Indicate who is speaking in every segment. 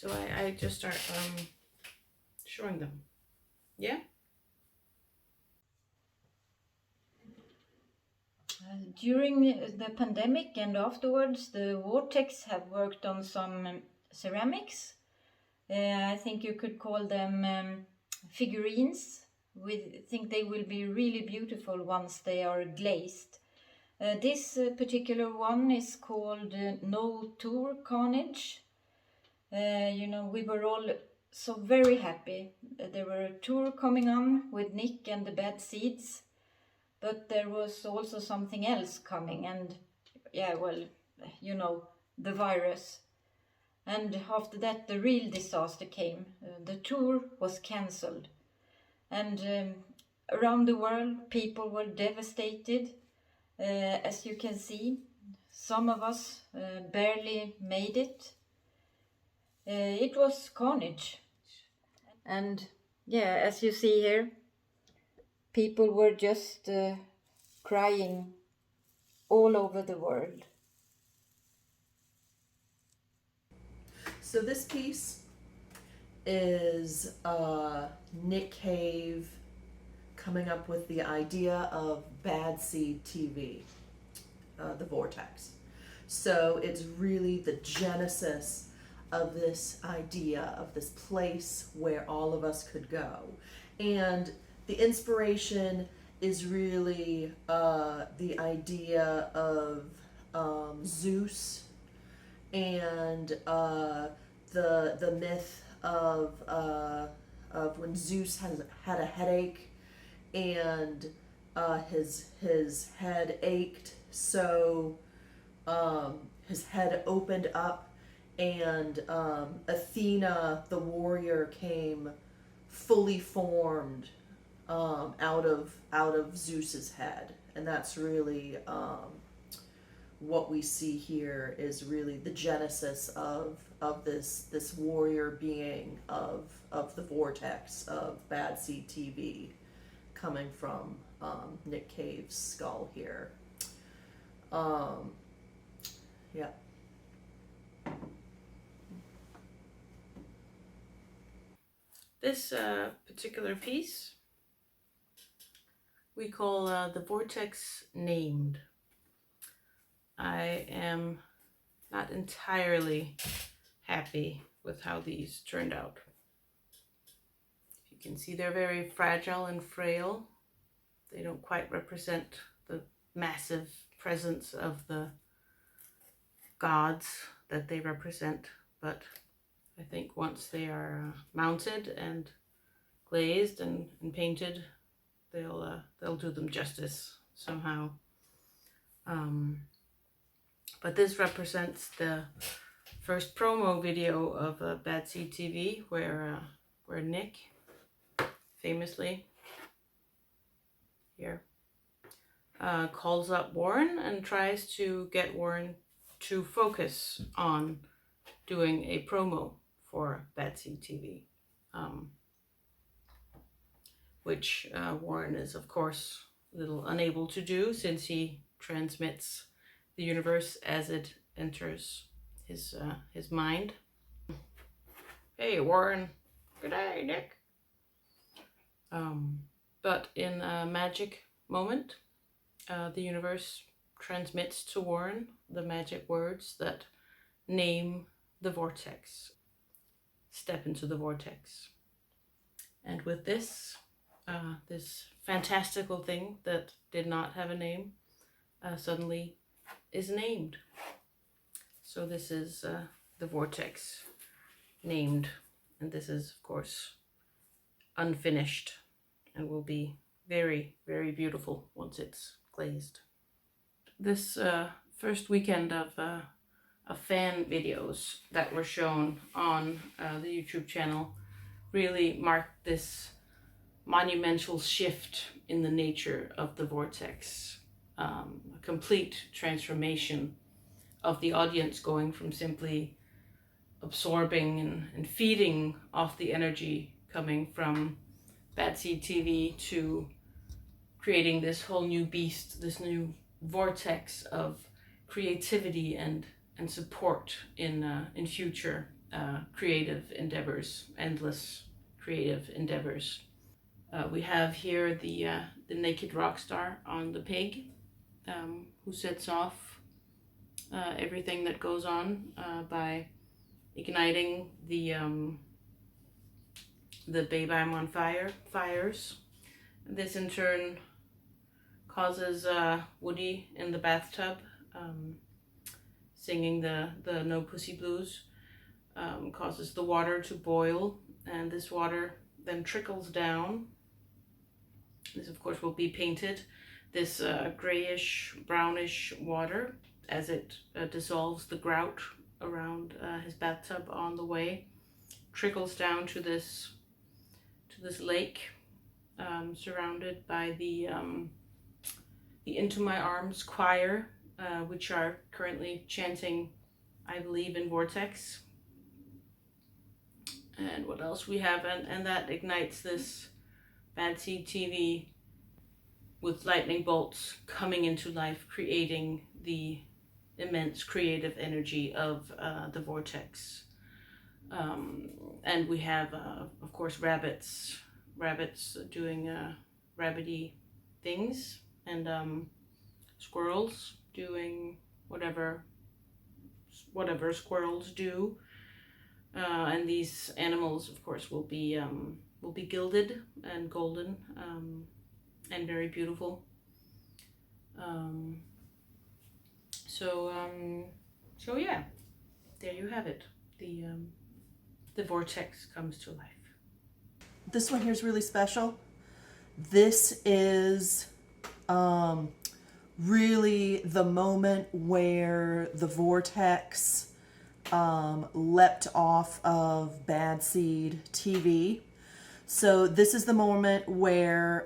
Speaker 1: So I just start showing them. Yeah.
Speaker 2: During the pandemic and afterwards, the Vortex have worked on some ceramics. I think you could call them figurines. We think they will be really beautiful once they are glazed. This particular one is called No Tour Carnage. We were all so very happy. There were a tour coming on with Nick and the Bad Seeds, but there was also something else coming, and the virus. And after that, the real disaster came. The tour was cancelled, and around the world, people were devastated. As you can see, some of us barely made it. It was carnage. And yeah, as you see here, people were just crying all over the world.
Speaker 3: So this piece is Nick Cave coming up with the idea of Bad Seed TV, the Vortex. So it's really the genesis of this idea of this place where all of us could go. And the inspiration is really the idea of Zeus and the myth of when Zeus had a headache and his head ached, so his head opened up, and Athena the warrior came fully formed out of Zeus's head, and that's really what we see here is really the genesis of this warrior being of the Vortex of Bad Seed TV coming from Nick Cave's skull here. Yeah.
Speaker 1: This particular piece we call the Vortex Named. I am not entirely happy with how these turned out. You can see they're very fragile and frail. They don't quite represent the massive presence of the gods that they represent, but I think once they are mounted and glazed and painted, they'll do them justice somehow. But this represents the first promo video of Bad Seed TV, where Nick famously here calls up Warren and tries to get Warren to focus on doing a promo for Bad Seed TV, which Warren is of course a little unable to do since he transmits the universe as it enters his mind. Hey Warren, good day Nick. But in a magic moment, the universe transmits to Warren the magic words that name the vortex. Step into the vortex. And with this, this fantastical thing that did not have a name suddenly is named. So this is the vortex named, and this is of course unfinished and will be very, very beautiful once it's glazed. This first weekend of fan videos that were shown on the YouTube channel really marked this monumental shift in the nature of the vortex. A complete transformation of the audience, going from simply absorbing and feeding off the energy coming from Bad Seed TV to creating this whole new beast, this new vortex of creativity and support in future creative endeavors, endless creative endeavors. We have here the naked rock star on the pig, who sets off everything that goes on by igniting the Babe I'm on Fire fires. This in turn causes Woody in the bathtub singing the No Pussy Blues, causes the water to boil, and this water then trickles down. This of course will be painted, this grayish brownish water, as it dissolves the grout around his bathtub on the way, trickles down to this lake, surrounded by the Into My Arms choir, which are currently chanting, I believe, in Vortex. And what else we have, and that ignites this Bad Seed TV with lightning bolts coming into life, creating the immense creative energy of the Vortex. And we have, of course, rabbits doing rabbity things, and squirrels doing whatever squirrels do. And these animals, of course, will be gilded and golden, and very beautiful. So yeah, there you have it. The Vortex comes to life.
Speaker 3: This one here is really special. This is really the moment where the Vortex leapt off of Bad Seed TV. So this is the moment where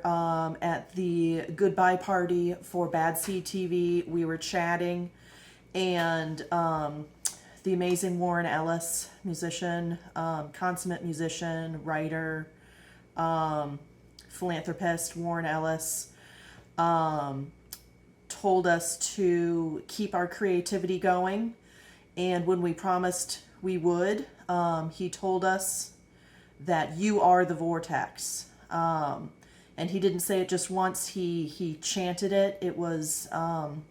Speaker 3: at the goodbye party for Bad Seed TV, we were chatting, and the amazing Warren Ellis, musician, consummate musician, writer, philanthropist, Warren Ellis, told us to keep our creativity going. And when we promised we would, he told us that you are the Vortex. And he didn't say it just once, he chanted it. It was an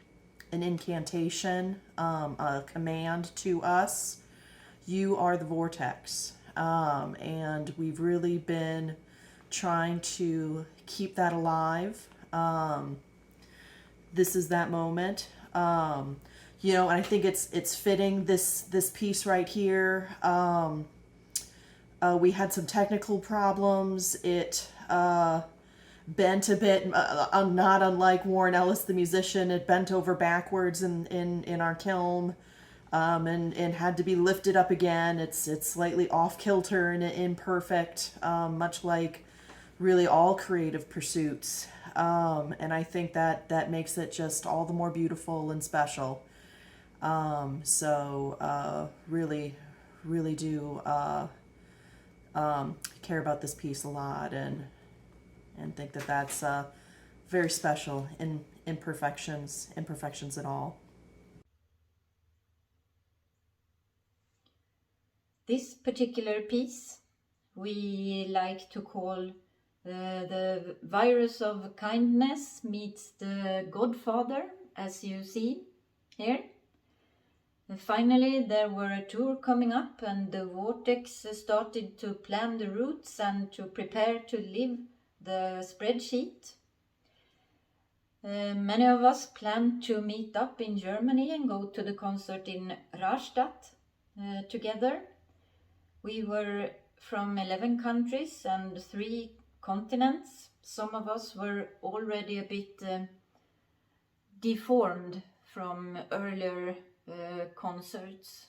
Speaker 3: incantation, a command to us. You are the Vortex. And we've really been trying to keep that alive. This is that moment. You know, and I think it's fitting, this piece right here. We had some technical problems. It bent a bit, not unlike Warren Ellis, the musician. It bent over backwards in our kiln, and had to be lifted up again. It's slightly off kilter and imperfect, much like really all creative pursuits. And I think that makes it just all the more beautiful and special. Really do care about this piece a lot, and think that's very special in imperfections and all.
Speaker 2: This particular piece we like to call the virus of kindness meets the Godfather, as you see here. And finally, there were a tour coming up, and the Vortex started to plan the routes and to prepare to leave the spreadsheet. Many of us planned to meet up in Germany and go to the concert in Rastatt together. We were from 11 countries and 3 continents. Some of us were already a bit deformed from earlier concerts.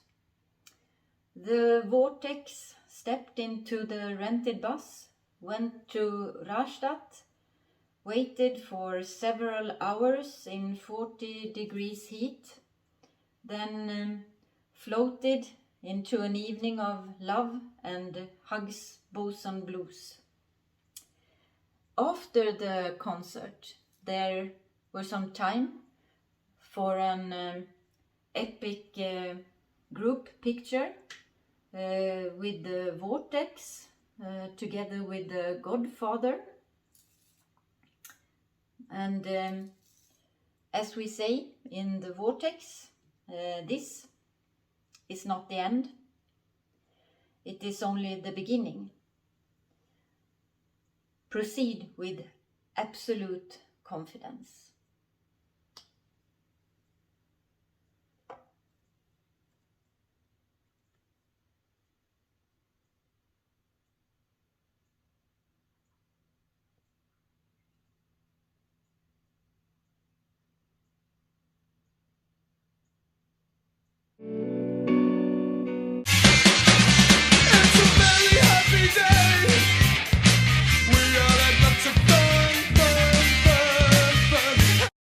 Speaker 2: The Vortex stepped into the rented bus, went to Rastatt, waited for several hours in 40 degrees heat, then floated into an evening of love and hugs, boson blues. After the concert, there was some time for an epic group picture with the Vortex, together with the Godfather. And as we say in the Vortex, this is not the end. It is only the beginning. Proceed with absolute confidence.